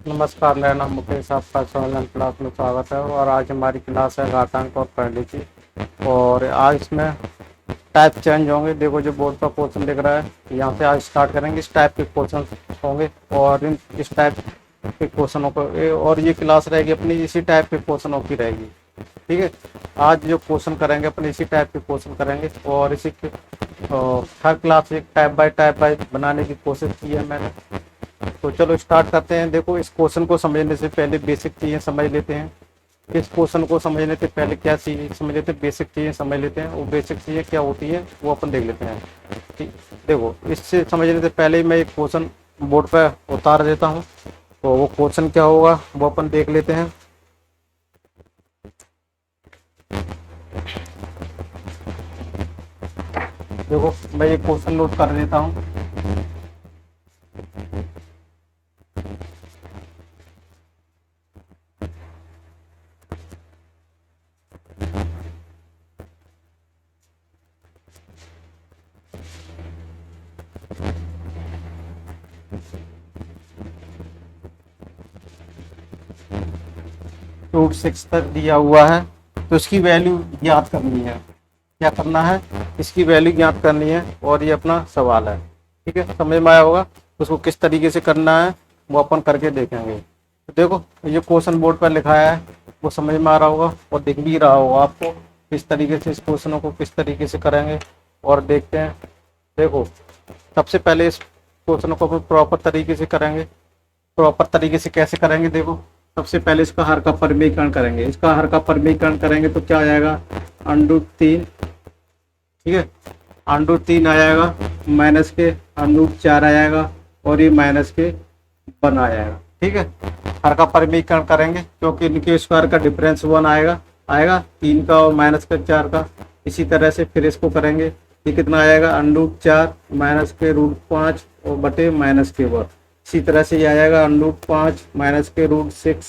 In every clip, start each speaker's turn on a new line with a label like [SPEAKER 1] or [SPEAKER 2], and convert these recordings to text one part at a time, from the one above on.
[SPEAKER 1] नमस्कार, मेरा नाम मुकेश, आपका ऑनलाइन क्लास में स्वागत है। और आज हमारी क्लास है घातांक और पहले की। और आज इसमें टाइप चेंज होंगे। देखो जो बोर्ड पर क्वेश्चन दिख रहा है, यहाँ से आज स्टार्ट करेंगे। इस टाइप के क्वेश्चन होंगे और इस टाइप के क्वेश्चनों को और ये क्लास रहेगी अपनी इसी टाइप के क्वेश्चनों की रहेगी। ठीक है, आज जो क्वेश्चन करेंगे अपने इसी टाइप के क्वेश्चन करेंगे और इसी के हर क्लास एक टाइप बाय बनाने की कोशिश की है मैंने। तो चलो स्टार्ट करते हैं। देखो इस क्वेश्चन को समझने से पहले बेसिक चीज़ें समझ लेते हैं। इस क्वेश्चन को समझने से पहले क्या चीज़ समझ लेते हैं, बेसिक चीज़ें समझ लेते हैं। वो बेसिक चीज़ें क्या होती है वो अपन देख लेते हैं। ठीक, देखो इससे समझने से पहले मैं एक क्वेश्चन बोर्ड पर उतार देता हूँ। तो वो क्वेश्चन क्या होगा वो अपन देख लेते हैं। देखो मैं एक क्वेश्चन नोट कर देता हूँ। रूट 6 तक दिया हुआ है, तो इसकी वैल्यू ज्ञात करनी है। क्या करना है, इसकी वैल्यू ज्ञात करनी है और ये अपना सवाल है। ठीक है, समझ में आया होगा। उसको किस तरीके से करना है वो अपन करके देखेंगे। तो देखो ये क्वेश्चन बोर्ड पर लिखा है, वो समझ में आ रहा होगा और दिख भी रहा होगा आपको किस तरीके से इस क्वेश्चनों को किस तरीके से करेंगे और देखते हैं। देखो सबसे पहले इस क्वेश्चनों को अपन प्रॉपर तरीके से करेंगे। प्रॉपर तरीके से कैसे करेंगे, देखो सबसे पहले इसका हर का परिमेयीकरण करेंगे। इसका हर का परिमेयीकरण करेंगे तो क्या आ जाएगा, √3। ठीक है, √3 आ जाएगा, माइनस के √4 आ जाएगा और ये माइनस के 1 आ जाएगा। ठीक है, हर का परिमेयीकरण करेंगे क्योंकि इनके स्क्वायर का डिफरेंस 1 आएगा 3 का और माइनस का 4 का। इसी तरह से फिर इसको करेंगे, ये कितना आएगा, √4 माइनस के √5 और बटे माइनस के 1। इसी तरह से ये आ जाएगा √5 माइनस के √6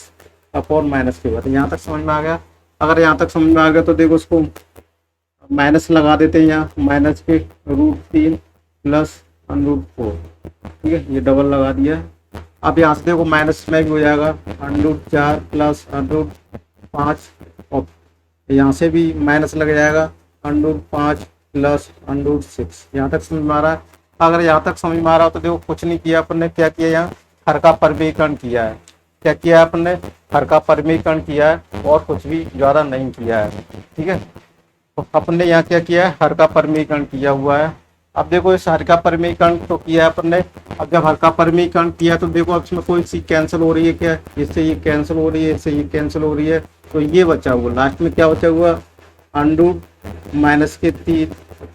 [SPEAKER 1] अपॉन माइनस के 1। यहाँ तक समझ में आ गया। अगर यहाँ तक समझ में आ गया तो देखो उसको माइनस लगा देते हैं यहाँ, माइनस के √3 प्लस √4। ठीक है, ये डबल लगा दिया है। अब यहाँ से देखो माइनस में भी हो जाएगा √4 प्लस √5 और यहाँ से भी माइनस लग जाएगा √5 प्लस √6। यहाँ तक समझ में आ रहा है। अगर यहाँ तक समझ में आ रहा हो तो देखो कुछ नहीं किया अपन ने, क्या किया, यहाँ हर का परिमेयीकरण किया है। क्या किया है अपन ने, हर का परिमेयीकरण किया है और कुछ भी ज़्यादा नहीं किया है। ठीक है, तो अपन ने यहाँ क्या किया है, हर का परिमेयीकरण किया हुआ है। अब देखो इस हर का परिमेयीकरण तो किया है अपन ने। अब जब हर का परिमेयीकरण किया तो देखो अब इसमें कोई सी कैंसिल हो रही है, क्या इससे ये कैंसिल हो रही है, इससे ये कैंसिल हो रही है, तो ये बचा हुआ लास्ट में क्या बचा हुआ, √-3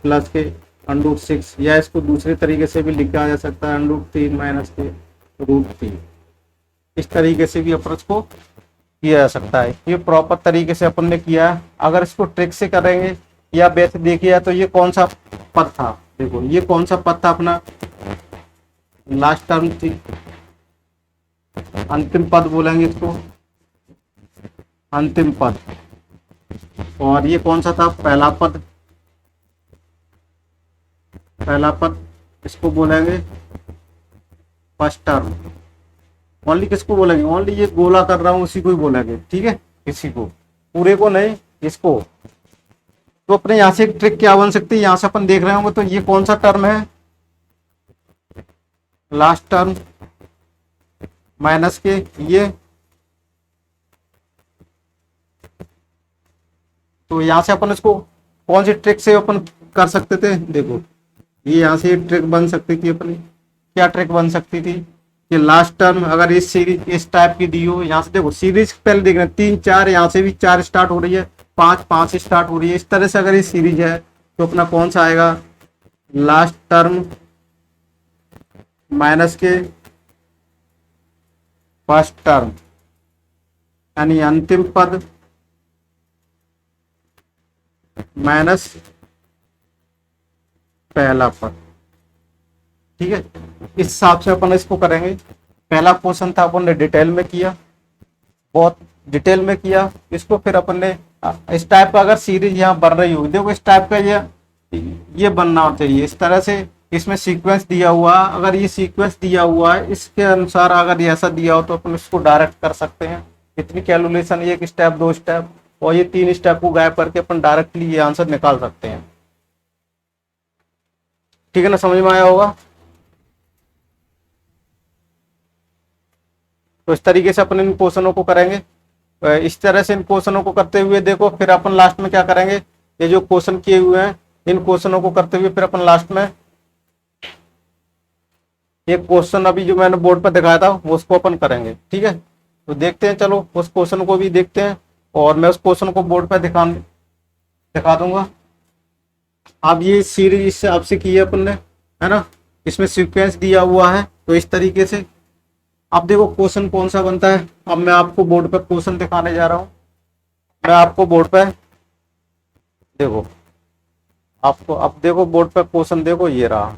[SPEAKER 1] प्लस के √6, या इसको दूसरे तरीके से भी लिखा जा सकता है √3 माइनस के √3। इस तरीके से भी अपन इसको किया जा सकता है। ये प्रॉपर तरीके से अपन ने किया है। अगर इसको ट्रिक से करेंगे या वैसे देखिए तो ये कौन सा पद था, देखो ये कौन सा पद था अपना, लास्ट टर्म थी, अंतिम पद बोलेंगे इसको, अंतिम पद। और ये कौन सा था, पहला पद, पहला पद इसको बोलेंगे फर्स्ट टर्म। ओनली किसको बोलेंगे, ओनली ये गोला कर रहा हूं उसी को ही बोलेंगे। ठीक है, इसी को, पूरे को नहीं, इसको। तो अपने यहां से एक ट्रिक क्या बन सकती है, यहां से अपन देख रहे होंगे तो ये कौन सा टर्म है, लास्ट टर्म माइनस के ये। तो यहां से अपन इसको कौन सी ट्रिक से अपन कर सकते थे, देखो ये यहां से ट्रिक बन सकती थी अपनी। क्या ट्रिक बन सकती थी कि लास्ट टर्म अगर इस सीरीज इस टाइप की दी हो, यहाँ से देखो सीरीज पहले देख रहे हैं 3 4, यहाँ से भी 4 स्टार्ट हो रही है, 5 5 स्टार्ट हो रही है। इस तरह से अगर ये सीरीज है तो अपना कौन सा आएगा, लास्ट टर्म माइनस के फर्स्ट टर्म, यानी अंतिम पद माइनस पहला पद। ठीक है, इस हिसाब से अपन इसको करेंगे। पहला क्वेश्चन था अपन ने डिटेल में किया, बहुत डिटेल में किया इसको। फिर अपन ने इस टाइप का अगर सीरीज यहाँ बन रही होगी, देखो इस टाइप का ये बनना चाहिए इस तरह से। इसमें सीक्वेंस दिया हुआ, अगर ये सीक्वेंस दिया हुआ है इसके अनुसार अगर ये ऐसा दिया हो तो अपन इसको डायरेक्ट कर सकते हैं। इतनी कैलकुलेशन, एक स्टेप, दो स्टेप और ये 3 स्टेप को गायब करके अपन डायरेक्टली ये आंसर निकाल सकते हैं। ठीक है ना, समझ में आया होगा। तो इस तरीके से अपन इन क्वेश्चनों को करेंगे। इस तरह से इन क्वेश्चनों को करते हुए देखो फिर अपन लास्ट में क्या करेंगे, ये जो क्वेश्चन किए हुए हैं इन क्वेश्चनों को करते हुए फिर अपन लास्ट में एक क्वेश्चन अभी जो मैंने बोर्ड पर दिखाया था वो उसको अपन करेंगे। ठीक है, तो देखते हैं, चलो उस क्वेश्चन को भी देखते हैं और मैं उस क्वेश्चन को बोर्ड पर दिखा दूंगा। अब ये सीरीज इससे आपसे की है अपन ने, है ना, इसमें सीक्वेंस दिया हुआ है। तो इस तरीके से अब देखो क्वेश्चन कौन सा बनता है। अब मैं आपको बोर्ड पर क्वेश्चन दिखाने जा रहा हूँ। मैं आपको बोर्ड पर देखो, आपको अब देखो बोर्ड पर क्वेश्चन देखो, ये रहा।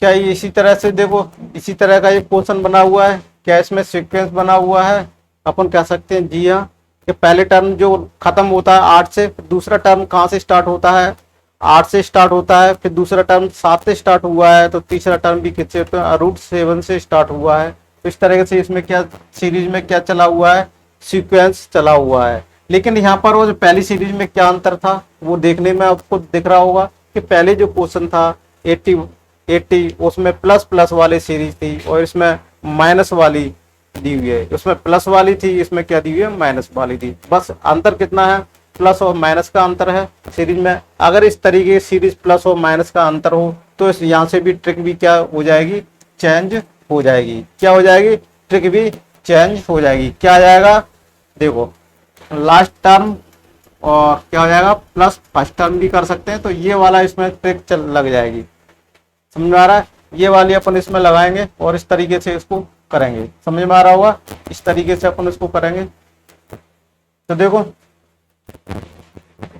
[SPEAKER 1] क्या ये इसी तरह से देखो, इसी तरह का ये क्वेश्चन बना हुआ है क्या, इसमें सीक्वेंस बना हुआ है। अपन कह सकते हैं जी हाँ, कि पहले टर्म जो खत्म होता है 8 से, फिर दूसरा टर्म कहाँ से स्टार्ट होता है, 8 से स्टार्ट होता है, फिर दूसरा टर्म 7 से स्टार्ट हुआ है, तो तीसरा टर्म भी किससे, तो √7 से स्टार्ट हुआ है। तो इस तरह से इसमें क्या सीरीज में क्या चला हुआ है, सीक्वेंस चला हुआ है। लेकिन यहाँ पर वो जो पहली सीरीज में क्या अंतर था वो देखने में आपको दिख रहा होगा कि पहले जो क्वेश्चन था 80 उसमें प्लस प्लस वाली सीरीज थी और इसमें माइनस वाली दी हुई है। उसमें प्लस वाली थी, इसमें क्या दी हुई है, माइनस वाली थी। बस अंतर कितना है, प्लस और माइनस का अंतर है सीरीज में। अगर इस तरीके की सीरीज प्लस और माइनस का अंतर हो तो इस यहाँ से भी ट्रिक भी क्या हो जाएगी, चेंज हो जाएगी। क्या हो जाएगी, ट्रिक भी चेंज हो जाएगी। क्या आ जाएगा, देखो लास्ट टर्म और क्या हो जाएगा, प्लस फर्स्ट टर्म भी कर सकते हैं। तो ये वाला इसमें ट्रिक लग जाएगी, समझ में आ रहा है। ये वाली अपन इसमें लगाएंगे और इस तरीके से इसको करेंगे, समझ में आ रहा होगा। इस तरीके से अपन इसको करेंगे। तो देखो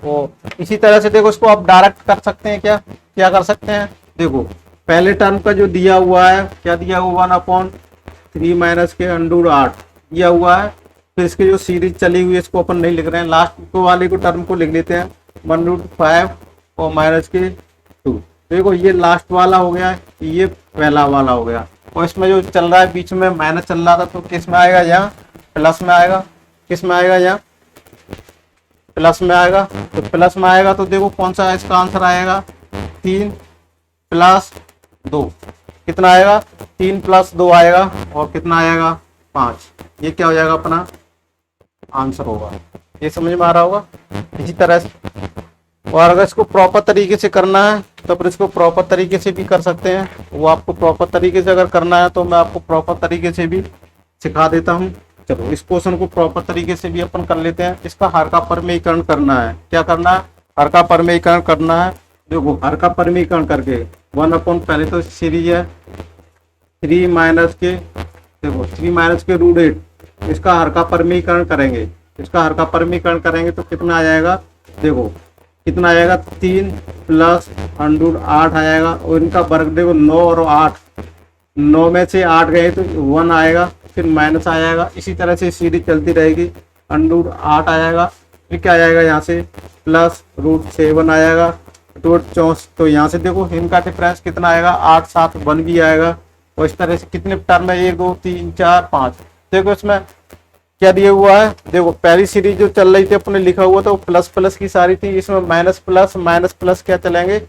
[SPEAKER 1] वो इसी तरह से देखो इसको आप डायरेक्ट कर सकते हैं। क्या क्या कर सकते हैं, देखो पहले टर्म का जो दिया हुआ है, क्या दिया हुआ, 1/3 माइनस के √8 दिया हुआ है। फिर इसकी जो सीरीज चली हुई है इसको अपन नहीं लिख रहे हैं, लास्ट को वाले को टर्म को लिख लेते हैं 1√5 और माइनस के 2। देखो ये लास्ट वाला हो गया, ये पहला वाला हो गया। और इसमें जो चल रहा है बीच में माइनस चल रहा था, तो किस में आएगा, यहाँ प्लस में आएगा। किस में आएगा, यहाँ प्लस में आएगा। तो प्लस में आएगा तो देखो कौन सा इसका आंसर आएगा, 3 + 2 कितना आएगा, 3 + 2 आएगा और कितना आएगा, 5। ये क्या हो जाएगा, अपना आंसर होगा। ये समझ में आ रहा होगा। इसी तरह से और अगर इसको प्रॉपर तरीके से करना है तो फिर इसको प्रॉपर तरीके से भी कर सकते हैं। वो आपको प्रॉपर तरीके से अगर करना है तो मैं आपको प्रॉपर तरीके से भी सिखा देता हूँ। चलो इस क्वेश्चन को प्रॉपर तरीके से भी अपन कर लेते हैं। इसका हर का परमीकरण करना है। क्या करना है, हर का परमीकरण करना है। देखो हर का परमीकरण करके 1/, पहले तो सीरीज है 3 माइनस के, देखो 3 माइनस के √8, इसका हर का परमीकरण करेंगे। इसका हर का परमीकरण करेंगे तो कितना आ जाएगा, देखो कितना आएगा, 3 + √8 आएगा। और इनका वर्ग देखो 9 और 8, 9 में से 8 गए तो 1 आएगा, फिर माइनस आ जाएगा। इसी तरह से सीरीज चलती रहेगी, √8 आएगा, फिर क्या आएगा यहाँ से प्लस √7 आएगा, √64। तो यहाँ से देखो इनका डिफरेंस कितना आएगा, 8 7 1 भी आएगा। और इस तरह से कितने टर्म है, 1 2 3 4 5। देखो इसमें क्या दिया हुआ है, देखो पहली सीरीज जो चल रही थी अपने लिखा हुआ था वो प्लस प्लस की सारी थी, इसमें माइनस प्लस क्या चलेंगे,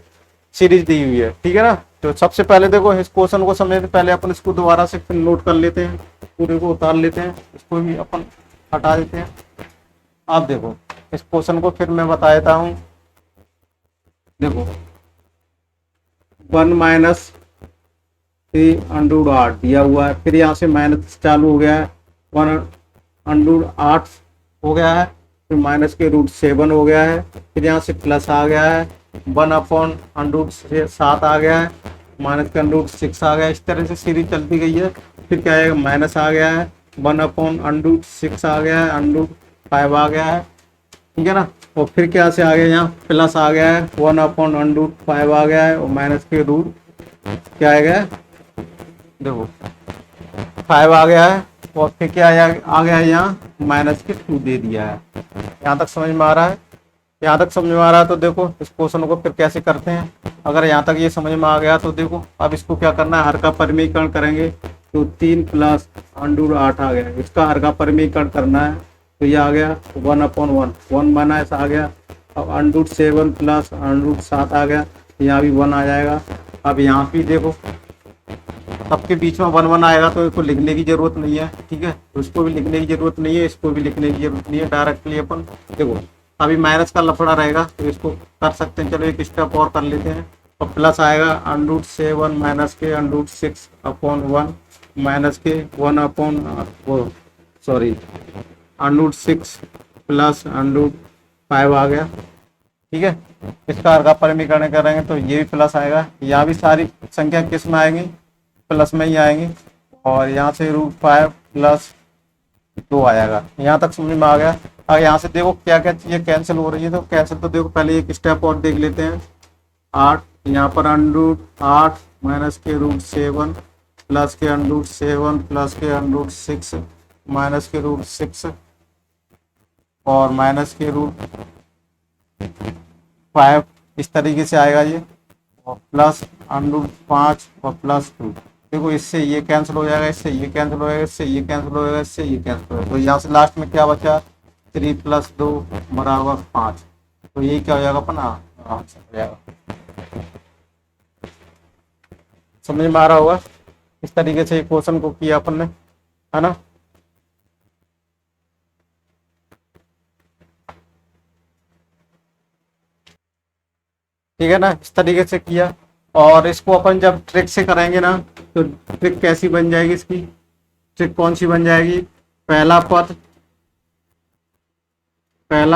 [SPEAKER 1] सीरीज दी हुई है। ठीक है ना। तो सबसे पहले देखो इस क्वेश्चन को समझने से पहले अपन इसको दोबारा से फिर नोट कर लेते हैं, पूरे को उतार लेते हैं, इसको भी अपन हटा देते हैं। आप देखो इस क्वेश्चन को फिर मैं बता देता हूँ। देखो 1 - 3 √8 दिया हुआ है, फिर यहाँ से माइनस चालू हो गया है, 1 √8 हो गया है, फिर माइनस के √7 हो गया है, फिर यहाँ से प्लस आ गया है, 1/√7 आ गया है, माइनस का √6 आ गया। इस तरह से सीरीज चलती गई है। फिर क्या आएगा, माइनस आ गया है, 1/√6 आ गया है, √5 आ गया है। ठीक है ना। और फिर क्या से आ गया, यहाँ प्लस आ गया है, 1/√5 आ गया है और माइनस के रूट क्या आ गया है, देखो 5 आ गया है। और फिर क्या आ गया है, यहाँ माइनस के 2 दे दिया है। यहाँ तक समझ में आ रहा है। यहाँ तक समझ में आ रहा है तो देखो इस क्वेश्चन को फिर कैसे करते हैं। अगर यहाँ तक ये समझ में आ गया तो देखो अब इसको क्या करना है, हर का परिमीकरण करेंगे तो 3 प्लस अंडूर 8 आ गया। इसका हर का परिमीकरण करना है तो ये आ गया 1/1, 1 आ गया। अब अंडूर 7 प्लस अंडूर 7 आ गया, यहाँ भी 1 आ जाएगा। अब यहाँ भी देखो सबके बीच में 1 आएगा तो इसको लिखने की जरूरत नहीं है, ठीक है, तो इसको भी लिखने की जरूरत नहीं है, इसको भी लिखने की जरूरत नहीं है, डायरेक्टली अपन देखो अभी माइनस का लफड़ा रहेगा तो इसको कर सकते हैं। चलो एक स्टेप और कर लेते हैं। और प्लस आएगा अंडूट 7 माइनस के अंडूट 6/1 माइनस के 1 वो सॉरी अंडूट 6 प्लस अंडूट 5 आ गया, ठीक है। इसका हर का परिमीकरण करेंगे तो ये भी प्लस आएगा। यहाँ भी सारी संख्या किस में आएंगी, प्लस में ही आएंगी। और यहाँ से √5 प्लस 2 आएगा। यहाँ तक समझ में आ गया। अब यहाँ से देखो क्या क्या चीजें कैंसिल हो रही है, तो कैंसिल तो देखो पहले एक स्टेप और देख लेते हैं। 8 यहाँ पर √8 माइनस के √7 प्लस के √7 प्लस के √6 माइनस के √6 और माइनस के √5 इस तरीके से आएगा ये, और प्लस √5 और प्लस 2। देखो इससे ये कैंसिल हो जाएगा, इससे ये कैंसिल हो जाएगा, इससे ये कैंसिल हो जाएगा, इससे ये कैंसिल हो जाएगा। तो यहाँ से लास्ट में क्या बचा, 3 + 2 = 5। तो यही क्या हो जाएगा अपना आंसर हो जाएगा। समझ में आ रहा होगा। इस तरीके से क्वेश्चन को किया अपन ने, है ना। ठीक है ना, इस तरीके से किया। और इसको अपन जब ट्रिक से करेंगे ना तो ट्रिक कैसी बन जाएगी, इसकी ट्रिक कौन सी बन जाएगी, पहला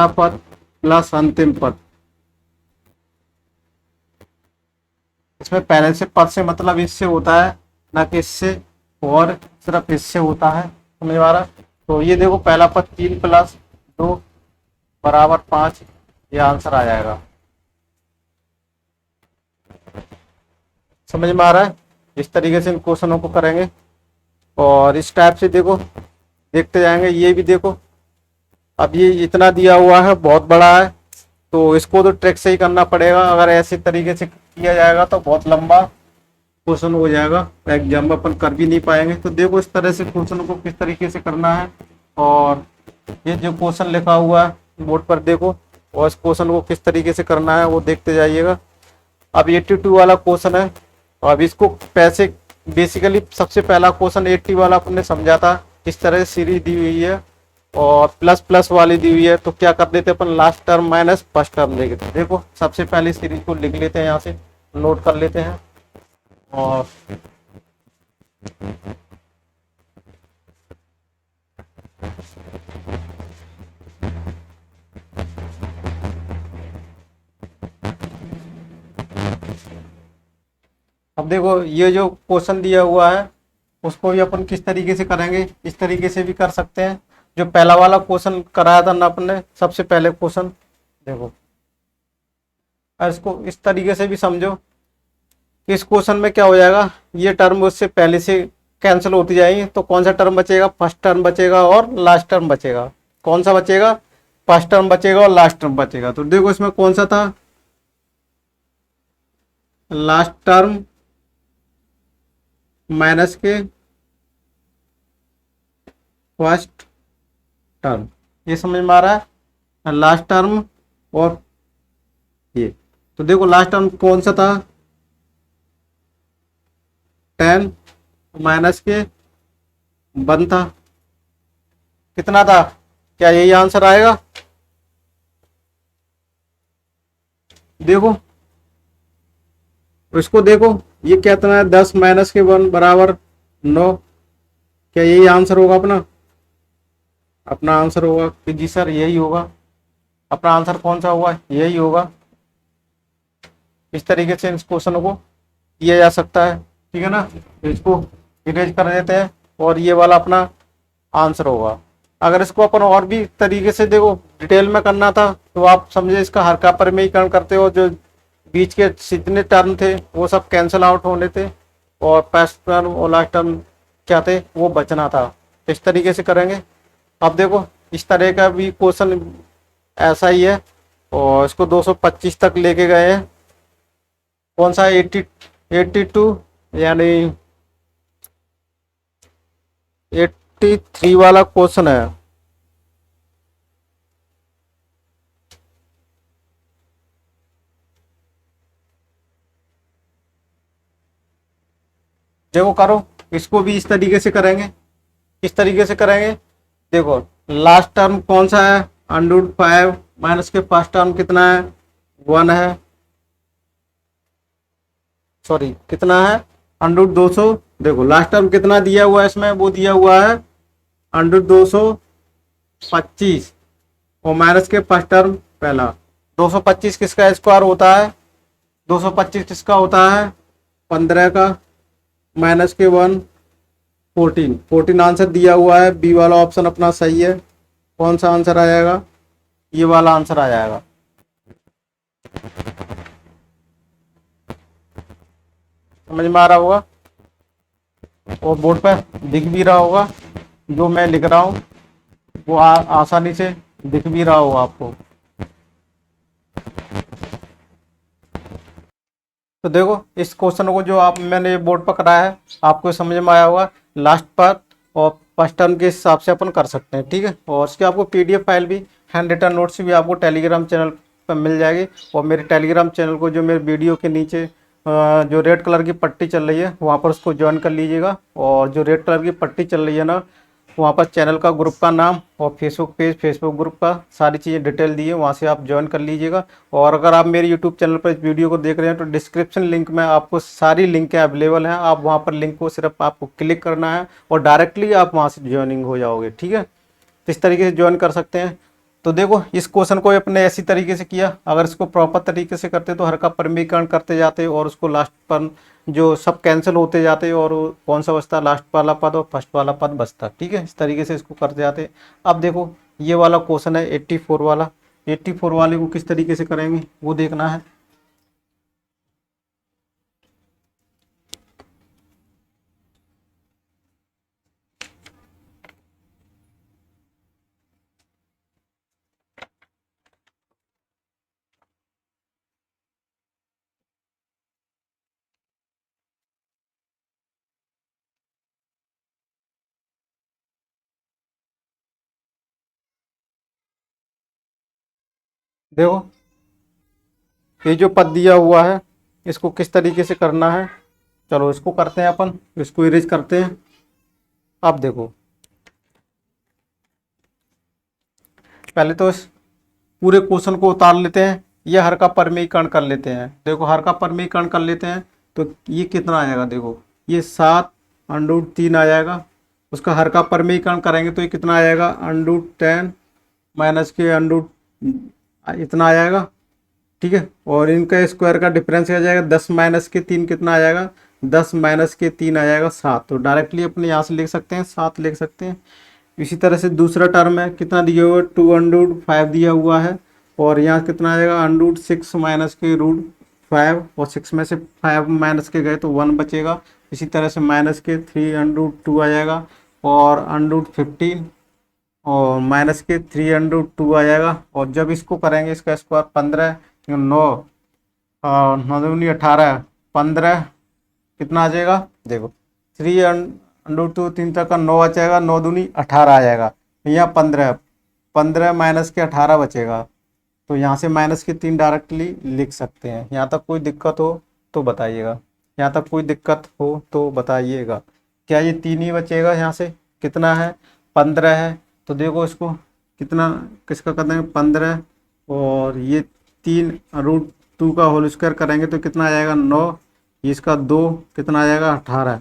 [SPEAKER 1] पद प्लस अंतिम पद। इसमें पहले से पद से मतलब इससे होता है ना कि इससे, और सिर्फ इससे होता है। समझ में आ रहा। तो ये देखो पहला पद 3 + 2 = 5, ये आंसर आ जाएगा। समझ में आ रहा है। इस तरीके से इन क्वेश्चनों को करेंगे और इस टाइप से देखो देखते जाएंगे। ये भी देखो अब ये इतना दिया हुआ है, बहुत बड़ा है, तो इसको तो ट्रिक से ही करना पड़ेगा। अगर ऐसे तरीके से किया जाएगा तो बहुत लंबा क्वेश्चन हो जाएगा, एग्जाम में अपन कर भी नहीं पाएंगे। तो देखो इस तरह से क्वेश्चन को किस तरीके से करना है। और ये जो क्वेश्चन लिखा हुआ है बोर्ड पर देखो, और इस क्वेश्चन को किस तरीके से करना है वो देखते जाइएगा। अब 82 वाला क्वेश्चन है। अब इसको पैसे बेसिकली सबसे पहला क्वेश्चन 80 वाला आपने समझा था, इस तरह से सीरीज दी हुई है और प्लस प्लस वाली दी हुई है। तो क्या कर देते अपन, last term minus first term लेते। देखो सबसे पहले सीरीज को लिख लेते हैं, यहाँ से नोट कर लेते हैं। और अब देखो ये जो क्वेश्चन दिया हुआ है उसको भी अपन किस तरीके से करेंगे, इस तरीके से भी कर सकते हैं। जो पहला वाला क्वेश्चन कराया था ना अपन ने, सबसे पहले क्वेश्चन देखो, और इसको इस तरीके से भी समझो कि इस क्वेश्चन में क्या हो जाएगा, ये टर्म उससे पहले से कैंसिल होती जाएंगी। तो कौन सा टर्म बचेगा, फर्स्ट टर्म बचेगा और लास्ट टर्म बचेगा। कौन सा बचेगा, फर्स्ट टर्म बचेगा और लास्ट टर्म बचेगा। तो देखो इसमें कौन सा था, लास्ट टर्म माइनस के फर्स्ट टर्म, ये समझ में आ रहा है। लास्ट टर्म और ये, तो देखो लास्ट टर्म कौन सा था, 10 माइनस के 1 था, कितना था, क्या यही आंसर आएगा। देखो इसको देखो, ये कितना है, 10 माइनस के 1 = 9। क्या यही आंसर होगा अपना, अपना आंसर होगा कि जी सर यही होगा। अपना आंसर कौन सा होगा, यही होगा। इस तरीके से इस क्वेश्चन को किया जा सकता है, ठीक है ना। इसको इरेज कर देते हैं और ये वाला अपना आंसर होगा। अगर इसको अपन और भी तरीके से देखो डिटेल में करना था तो आप समझे इसका हर का परिमीकरण करते हो, जो बीच के जितने टर्म थे वो सब कैंसिल आउट होने थे और फर्स्ट टर्म और लास्ट टर्म क्या थे वो बचना था। इस तरीके से करेंगे। अब देखो इस तरह का भी क्वेश्चन ऐसा ही है और इसको 225 तक लेके गए हैं कौन सा 82 यानी 83 वाला क्वेश्चन है। देखो करो, इसको भी इस तरीके से करेंगे। इस तरीके से करेंगे। देखो लास्ट टर्म कौन सा है, √5 माइनस के फर्स्ट टर्म कितना है, 1 है, सॉरी कितना है, √200। देखो लास्ट टर्म कितना दिया हुआ है इसमें, वो दिया हुआ है √225 और माइनस के फर्स्ट टर्म पहला। 225 किसका स्क्वायर होता है, 225 किसका होता है, 15 का, माइनस के 1, 14 आंसर दिया हुआ है। बी वाला ऑप्शन अपना सही है। कौन सा आंसर आ जाएगा, ये वाला आंसर आ जाएगा। समझ में आ रहा होगा और बोर्ड पर दिख भी रहा होगा, जो मैं लिख रहा हूँ वो आसानी से दिख भी रहा होगा आपको। तो देखो इस क्वेश्चन को जो आप मैंने बोर्ड पर कराया है आपको समझ में आया होगा। लास्ट पार्ट और फर्स्ट टर्म के हिसाब से अपन कर सकते हैं, ठीक है। और उसकी आपको पीडीएफ फाइल भी, हैंड रिटन नोट्स भी आपको टेलीग्राम चैनल पर मिल जाएगी। और मेरे टेलीग्राम चैनल को जो मेरे वीडियो के नीचे जो रेड कलर की पट्टी चल रही है वहाँ पर उसको ज्वाइन कर लीजिएगा। और जो रेड कलर की पट्टी चल रही है ना, वहाँ पर चैनल का, ग्रुप का नाम और फेसबुक पेज, फेसबुक ग्रुप का सारी चीज़ें डिटेल दी है, वहाँ से आप ज्वाइन कर लीजिएगा। और अगर आप मेरे यूट्यूब चैनल पर इस वीडियो को देख रहे हैं तो डिस्क्रिप्शन लिंक में आपको सारी लिंकें अवेलेबल हैं। आप वहाँ पर लिंक को सिर्फ आपको क्लिक करना है और डायरेक्टली आप वहाँ से ज्वाइनिंग हो जाओगे, ठीक है। तो इस तरीके से ज्वाइन कर सकते हैं। तो देखो इस क्वेश्चन को अपने ऐसी तरीके से किया, अगर इसको प्रॉपर तरीके से करते तो हर का परिमीकरण करते जाते और उसको लास्ट पर जो सब कैंसिल होते जाते और कौन सा बचता, लास्ट वाला पद और फर्स्ट वाला पद बचता, ठीक है। इस तरीके से इसको करते जाते। अब देखो ये वाला क्वेश्चन है 84 वाला। 84 वाले को किस तरीके से करेंगे वो देखना है। देखो ये जो पद दिया हुआ है इसको किस तरीके से करना है, चलो इसको करते हैं अपन, इसको इरेज करते हैं। अब देखो पहले तो इस पूरे क्वेश्चन को उतार लेते हैं, ये हर का परिमीकरण कर लेते हैं। देखो हर का परिमीकरण कर लेते हैं तो ये कितना आएगा, देखो ये 7√3 आ जाएगा। उसका हर का परिमीकरण करेंगे तो ये कितना आ जाएगा, √10 माइनस के इतना आ जाएगा, ठीक है। और इनका स्क्वायर का डिफरेंस आ जाएगा 10 माइनस के 3 कितना आ जाएगा, 10 माइनस के 3 आ जाएगा 7। तो डायरेक्टली अपने यहाँ से लिख सकते हैं 7 लिख सकते हैं। इसी तरह से दूसरा टर्म है, कितना दिया हुआ है, 2√5 दिया हुआ है और यहाँ कितना आ जाएगा, √6 माइनस के √5 और 6 में से 5 माइनस के गए तो 1 बचेगा। इसी तरह से माइनस के 3√2 आ जाएगा और √15 और माइनस के 3√2 आ जाएगा। और जब इसको करेंगे इसका स्क्वायर 15 9 और 9 18 15 कितना आ जाएगा, देखो 3√2 3 तक का 9 आ जाएगा, 9 दूनी 18 आ जाएगा। यहाँ 15 माइनस के 18 बचेगा। तो यहाँ से माइनस के 3 डायरेक्टली लिख सकते हैं। यहाँ तक कोई दिक्कत हो तो बताइएगा, यहाँ तक कोई दिक्कत हो तो बताइएगा। क्या ये 3 ही बचेगा, यहाँ से कितना है 15 है। तो देखो इसको कितना किसका कर देंगे 15 और ये 3√2 का होल स्क्वायर करेंगे तो कितना आ जाएगा 9, इसका 2 कितना आ जाएगा 18।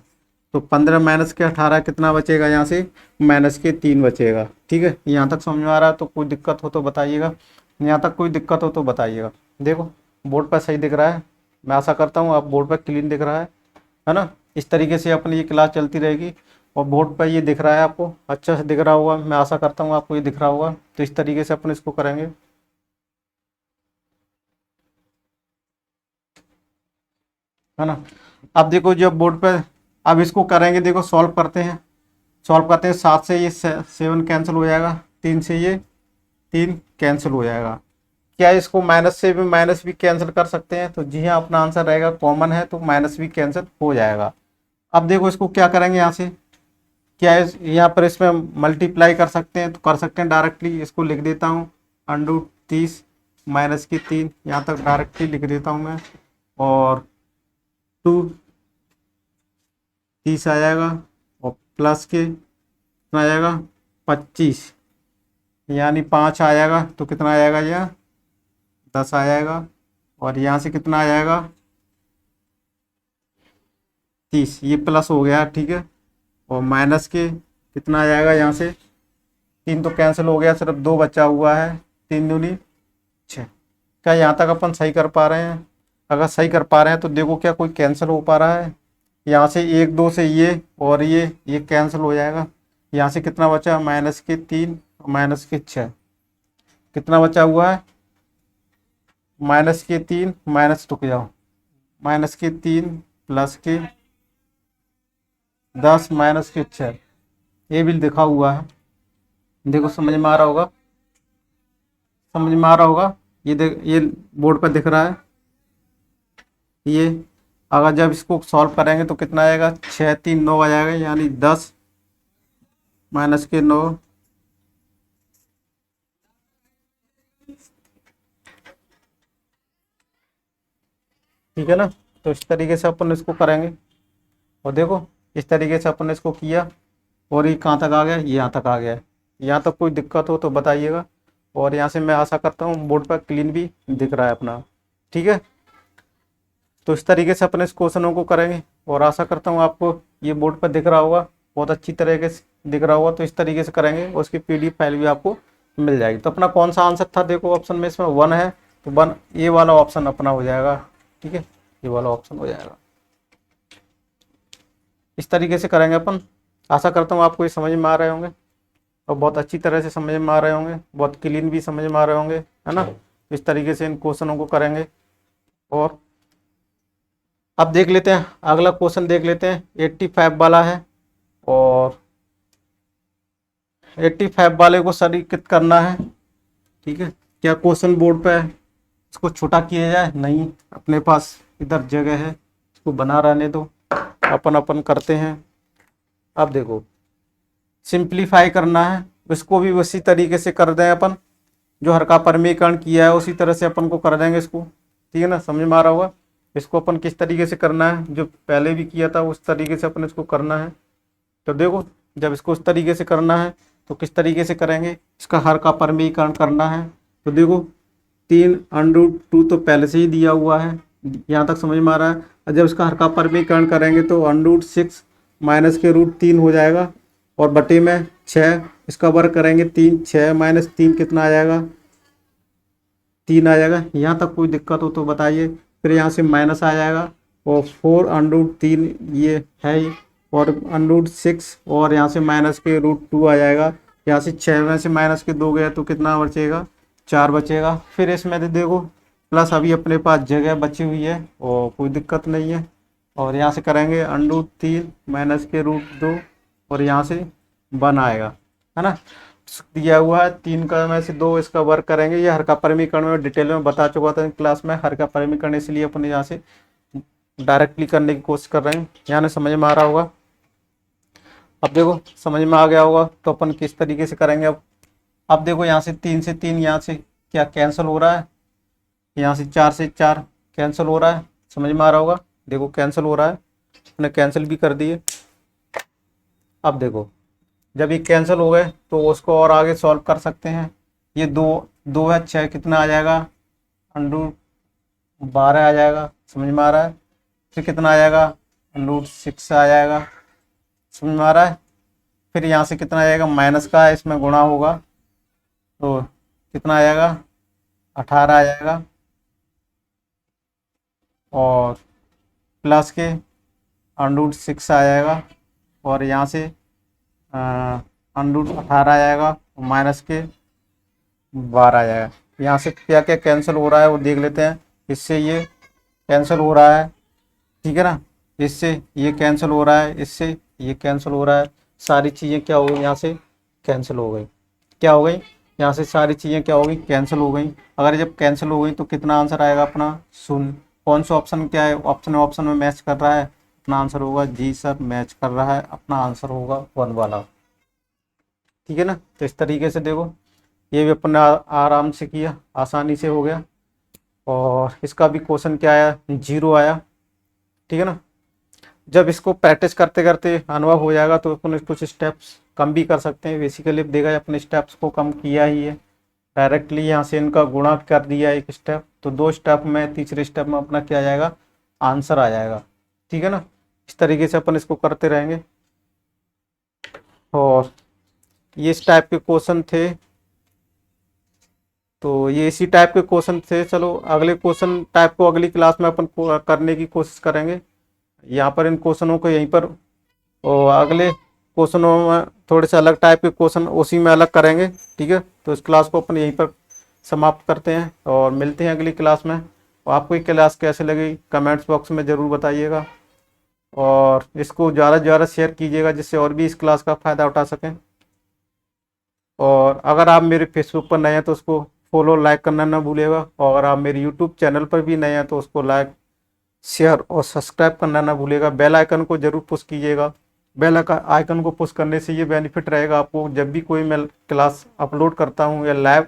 [SPEAKER 1] तो 15 माइनस के 18 कितना बचेगा, यहाँ से माइनस के 3 बचेगा, ठीक है। यहाँ तक समझ में आ रहा है तो कोई दिक्कत हो तो बताइएगा, यहाँ तक कोई दिक्कत हो तो बताइएगा। देखो बोर्ड पर सही दिख रहा है, मैं आशा करता हूँ आप बोर्ड पर क्लीन दिख रहा है ना। इस तरीके से अपनी ये क्लास चलती रहेगी और बोर्ड पर ये दिख रहा है आपको, अच्छा से दिख रहा होगा, मैं आशा करता हूँ आपको ये दिख रहा होगा। तो इस तरीके से अपन इसको करेंगे, है ना। अब देखो जब बोर्ड पर अब इसको करेंगे, देखो सॉल्व करते हैं, 7 से ये 7 कैंसिल हो जाएगा, 3 से ये 3 कैंसिल हो जाएगा। क्या इसको माइनस से भी माइनस भी कैंसिल कर सकते हैं? तो जी हाँ, अपना आंसर रहेगा कॉमन है तो माइनस भी कैंसिल हो जाएगा। अब देखो इसको क्या करेंगे यहाँ से, क्या है यहाँ पर इसमें मल्टीप्लाई कर सकते हैं, तो कर सकते हैं डायरेक्टली। इसको लिख देता हूँ अंडरूट 30 माइनस के 3, यहाँ तक डायरेक्टली लिख देता हूँ मैं। और 2 30 आ जाएगा और प्लस के कितना आ जाएगा 25, यानी 5 आ जाएगा तो कितना आ जाएगा यह 10 आ जाएगा। और यहाँ से कितना आ जाएगा 30, ये प्लस हो गया ठीक है। और माइनस के कितना आ जाएगा, यहाँ से 3 तो कैंसिल हो गया, सिर्फ 2 बचा हुआ है, 3 दूनी 6। क्या यहाँ तक अपन सही कर पा रहे हैं? अगर सही कर पा रहे हैं तो देखो क्या कोई कैंसिल हो पा रहा है? यहाँ से 1 2 से ये और ये कैंसिल हो जाएगा। यहाँ से कितना बचा माइनस के 3 और माइनस के 6, कितना बचा हुआ है माइनस के 3 माइनस, रुक जाओ, माइनस के 3 प्लस के 10 माइनस के 6, ये भी लिखा हुआ है। देखो समझ में आ रहा होगा, समझ में आ रहा होगा, ये देख, ये बोर्ड पर दिख रहा है। ये अगर जब इसको सॉल्व करेंगे तो कितना आएगा 6 3 9 आ जाएगा, यानी 10 माइनस के 9, ठीक है ना। तो इस तरीके से अपन इसको करेंगे। और देखो इस तरीके से अपन ने इसको किया और ये कहाँ तक आ गया, ये यहाँ तक आ गया है। यहाँ तक कोई दिक्कत हो तो बताइएगा। और यहाँ से मैं आशा करता हूँ बोर्ड पर क्लीन भी दिख रहा है अपना, ठीक है। तो इस तरीके से अपने इस क्वेश्चनों को करेंगे और आशा करता हूँ आपको ये बोर्ड पर दिख रहा होगा, बहुत अच्छी तरीके से दिख रहा होगा। तो इस तरीके से करेंगे और उसकी PDF फाइल भी आपको मिल जाएगी। तो अपना कौन सा आंसर था, देखो ऑप्शन में इसमें 1 है, तो 1 ये वाला ऑप्शन अपना हो जाएगा, ठीक है, ये वाला ऑप्शन हो जाएगा। इस तरीके से करेंगे अपन। आशा करता हूँ आपको ये समझ में आ रहे होंगे और बहुत अच्छी तरह से समझ में आ रहे होंगे, बहुत क्लीन भी समझ में आ रहे होंगे, है ना। इस तरीके से इन क्वेश्चनों को करेंगे। और अब देख लेते हैं अगला क्वेश्चन, देख लेते हैं 85 वाला है। और 85 वाले को सरीकृत करना है, ठीक है। क्या क्वेश्चन बोर्ड पे है, इसको छोटा किया जाए? नहीं, अपने पास इधर जगह है, इसको बना रहने दो, अपन अपन करते हैं। अब देखो सिंप्लीफाई करना है, इसको भी उसी तरीके से कर दें अपन, जो हर का परिमीकरण किया है उसी तरह से अपन को कर देंगे इसको, ठीक है ना। समझ में आ रहा होगा इसको अपन किस तरीके से करना है, जो पहले भी किया था उस तरीके से अपन इसको करना है। तो देखो जब इसको उस तरीके से करना है तो किस तरीके से करेंगे, इसका हर का परिमीकरण करना है। तो देखो 3√2 तो पहले से ही दिया हुआ है, यहाँ तक समझ में आ रहा है। और जब इसका हर का परिमीकरण करेंगे तो √6 माइनस के √3 हो जाएगा और बटे में 6, इसका वर्ग करेंगे 3, 6 माइनस 3 कितना आ जाएगा 3 आ जाएगा। यहाँ तक कोई दिक्कत हो तो बताइए। फिर यहाँ से माइनस आ जाएगा और 4√3 ये है ही, और √6 और यहाँ से माइनस के √2 आ जाएगा। यहाँ से 6 में से माइनस के 2 गया तो कितना बचेगा 4 बचेगा। फिर इसमें देखो प्लस अभी अपने पास जगह बची हुई है और कोई दिक्कत नहीं है। और यहाँ से करेंगे √3 माइनस के √2 और यहाँ से 1 आएगा, है ना। दिया हुआ है 3 का में से 2 इसका वर्ग करेंगे। ये हर का परिमीकरण में डिटेल में बता चुका था क्लास में, हर का परिमीकरण, इसलिए अपन यहाँ से डायरेक्टली करने की कोशिश कर रहे हैं। यहाँ समझ में आ रहा होगा। अब देखो समझ में आ गया होगा तो अपन किस तरीके से करेंगे। अब देखो यहाँ से 3 से 3 यहाँ से क्या कैंसिल हो रहा है, यहाँ से 4 से 4 कैंसिल हो रहा है, समझ में आ रहा होगा। देखो कैंसिल हो रहा है, अपने कैंसिल भी कर दिए। अब देखो जब ये कैंसिल हो गए तो उसको और आगे सॉल्व कर सकते हैं। ये 2 है 6 कितना आ जाएगा √12 आ जाएगा, समझ में आ रहा है। फिर कितना आ जाएगा √6 आ जाएगा, समझ में आ रहा है। फिर यहाँ से कितना आ जाएगा माइनस का है, इसमें गुणा होगा तो कितना आ जाएगा 18 आ जाएगा। और प्लस के √6 आ जाएगा और यहाँ से √18 आ जाएगा, माइनस के 12 आ जाएगा। यहाँ से क्या क्या कैंसिल हो रहा है वो देख लेते हैं। इससे ये कैंसिल हो रहा है, ठीक है ना, इससे ये कैंसिल हो रहा है, इससे ये कैंसिल हो रहा है। सारी चीज़ें क्या हो गई यहाँ से कैंसिल हो गई। क्या हो गई, यहाँ से सारी चीज़ें क्या हो गई, कैंसिल हो गई। अगर जब कैंसिल हो गई तो कितना आंसर आएगा अपना, शून्य। कौन सा ऑप्शन क्या है, ऑप्शन में मैच कर रहा है, अपना आंसर होगा जी सर मैच कर रहा है, अपना आंसर होगा 1 वाला। ठीक है ना। तो इस तरीके से देखो ये भी अपने आराम से किया, आसानी से हो गया। और इसका भी क्वेश्चन क्या आया, 0 आया। ठीक है ना। जब इसको प्रैक्टिस करते करते अनुभव हो जाएगा तो अपन कुछ स्टेप्स कम भी कर सकते हैं। बेसिकली देखा अपने स्टेप्स को कम किया ही है, डायरेक्टली यहाँ से इनका गुणा कर दिया एक स्टेप, तो 2 स्टेप में तीसरे स्टेप में अपना क्या आ जाएगा, आंसर आ जाएगा। ठीक है ना। इस तरीके से अपन इसको करते रहेंगे। और ये इस टाइप के क्वेश्चन थे, तो ये इसी टाइप के क्वेश्चन थे। चलो अगले क्वेश्चन टाइप को अगली क्लास में अपन करने की कोशिश करेंगे। यहाँ पर इन क्वेश्चनों को यहीं पर, और अगले क्वेश्चनों में थोड़े से अलग टाइप के क्वेश्चन उसी में अलग करेंगे। ठीक है। तो इस क्लास को अपन यहीं पर समाप्त करते हैं और मिलते हैं अगली क्लास में। और आपको ये क्लास कैसे लगी कमेंट्स बॉक्स में ज़रूर बताइएगा, और इसको ज़्यादा से ज़्यादा शेयर कीजिएगा जिससे और भी इस क्लास का फ़ायदा उठा सकें। और अगर आप मेरे फेसबुक पर नए हैं तो उसको फॉलो लाइक करना ना भूलिएगा, और अगर आप मेरे यूट्यूब चैनल पर भी नए हैं तो उसको लाइक शेयर और सब्सक्राइब करना ना भूलिएगा। बेल आइकन को जरूर पुश कीजिएगा। बेल आइकन को पुश करने से ये बेनिफिट रहेगा आपको, जब भी कोई मैं क्लास अपलोड करता हूँ या लाइव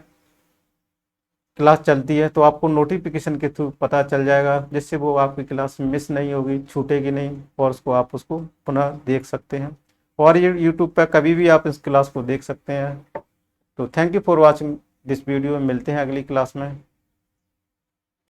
[SPEAKER 1] क्लास चलती है तो आपको नोटिफिकेशन के थ्रू पता चल जाएगा, जिससे वो आपकी क्लास मिस नहीं होगी, छूटेगी नहीं, और उसको आप उसको पुनः देख सकते हैं। और ये यूट्यूब पर कभी भी आप इस क्लास को देख सकते हैं। तो thank you for watching this video. मिलते हैं अगली क्लास में।